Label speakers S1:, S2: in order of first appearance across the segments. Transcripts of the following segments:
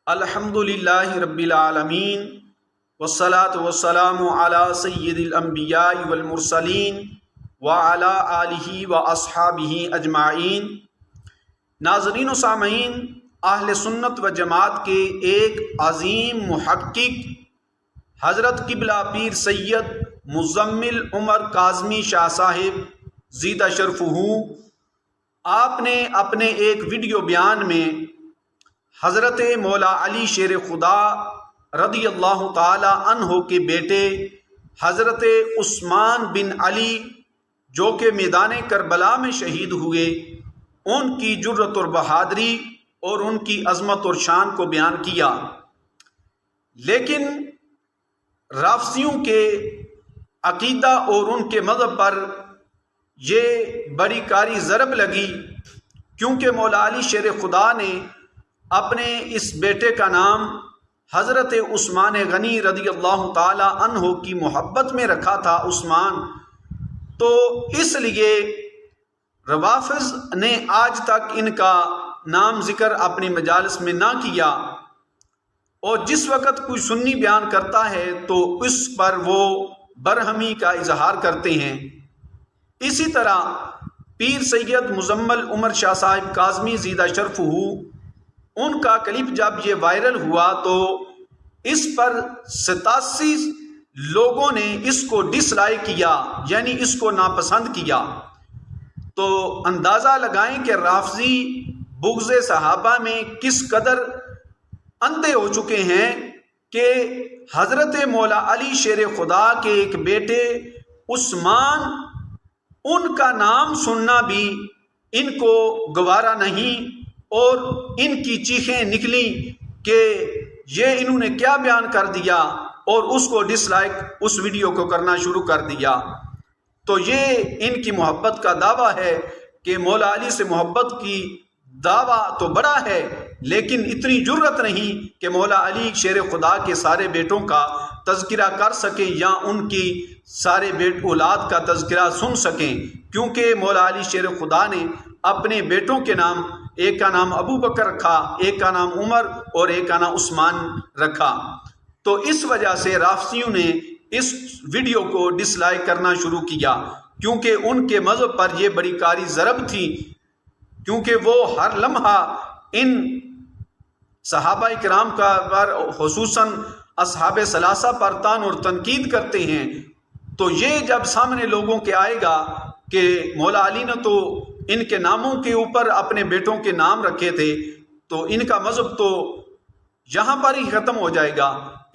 S1: الحمدللہ رب العالمین والصلاة والسلام علی سید الانبیاء والمرسلین وعلی آلہ واصحابہ اجمعین۔ ناظرین و سامعین، اہل سنت و جماعت کے ایک عظیم محقق حضرت قبلہ پیر سید مزمل عمر کاظمی شاہ صاحب زیدہ شرفہ، آپ نے اپنے ایک ویڈیو بیان میں حضرت مولا علی شیر خدا رضی اللہ تعالی عنہ کے بیٹے حضرت عثمان بن علی جو کہ میدان کربلا میں شہید ہوئے، ان کی جرت اور بہادری اور ان کی عظمت اور شان کو بیان کیا۔ لیکن رافضیوں کے عقیدہ اور ان کے مذہب پر یہ بڑی کاری ضرب لگی، کیونکہ مولا علی شیر خدا نے اپنے اس بیٹے کا نام حضرت عثمان غنی رضی اللہ تعالی عنہ کی محبت میں رکھا تھا، عثمان۔ تو اس لیے روافض نے آج تک ان کا نام ذکر اپنی مجالس میں نہ کیا، اور جس وقت کوئی سنی بیان کرتا ہے تو اس پر وہ برہمی کا اظہار کرتے ہیں۔ اسی طرح پیر سید مزمل عمر شاہ صاحب کاظمی زیدہ شرفہ، ان کا کلپ جب یہ وائرل ہوا تو اس پر 87 لوگوں نے اس کو ڈس لائک کیا، یعنی اس کو ناپسند کیا۔ تو اندازہ لگائیں کہ رافضی بغض صحابہ میں کس قدر اندھے ہو چکے ہیں کہ حضرت مولا علی شیر خدا کے ایک بیٹے عثمان، ان کا نام سننا بھی ان کو گوارا نہیں، اور ان کی چیخیں نکلیں کہ یہ انہوں نے کیا بیان کر دیا، اور اس کو ڈس لائک اس ویڈیو کو کرنا شروع کر دیا۔ تو یہ ان کی محبت کا دعویٰ ہے کہ مولا علی سے محبت کی دعویٰ تو بڑا ہے، لیکن اتنی جرت نہیں کہ مولا علی شیر خدا کے سارے بیٹوں کا تذکرہ کر سکیں یا ان کی سارے اولاد کا تذکرہ سن سکیں، کیونکہ مولا علی شیر خدا نے اپنے بیٹوں کے نام، ایک کا نام ابو بکر رکھا، ایک کا نام عمر اور ایک کا نام عثمان رکھا۔ تو اس وجہ سے رافضیوں نے اس ویڈیو کو ڈس لائک کرنا شروع کیا، کیونکہ ان کے مذہب پر یہ بڑی کاری ضرب تھی، کیونکہ وہ ہر لمحہ ان صحابہ کرام کا پر، خصوصاً اصحاب ثلاثہ پر طعن اور تنقید کرتے ہیں۔ تو یہ جب سامنے لوگوں کے آئے گا کہ مولا علی نے تو ان کے ناموں کے اوپر اپنے بیٹوں کے نام رکھے تھے، تو ان کا مذہب تو یہاں پر ہی ختم ہو جائے گا۔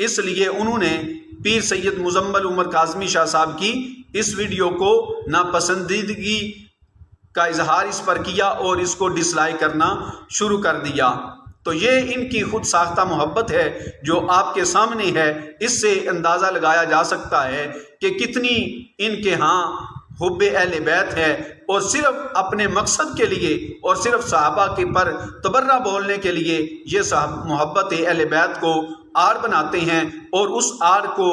S1: اس لیے انہوں نے پیر سید مزمل عمر کاظمی شاہ صاحب کی اس ویڈیو کو ناپسندیدگی کا اظہار اس پر کیا اور اس کو ڈس لائک کرنا شروع کر دیا۔ تو یہ ان کی خود ساختہ محبت ہے جو آپ کے سامنے ہے۔ اس سے اندازہ لگایا جا سکتا ہے کہ کتنی ان کے ہاں حب اہل بیت ہے، اور صرف اپنے مقصد کے لیے اور صرف صحابہ کے پر تبرہ بولنے کے لیے یہ محبت اہل بیت کو آڑ بناتے ہیں، اور اس آڑ کو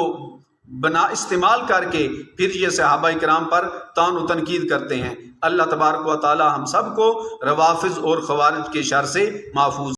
S1: استعمال کر کے پھر یہ صحابہ کرام پر طعن و تنقید کرتے ہیں۔ اللہ تبارک و تعالی ہم سب کو روافض اور خوارج کے شر سے محفوظ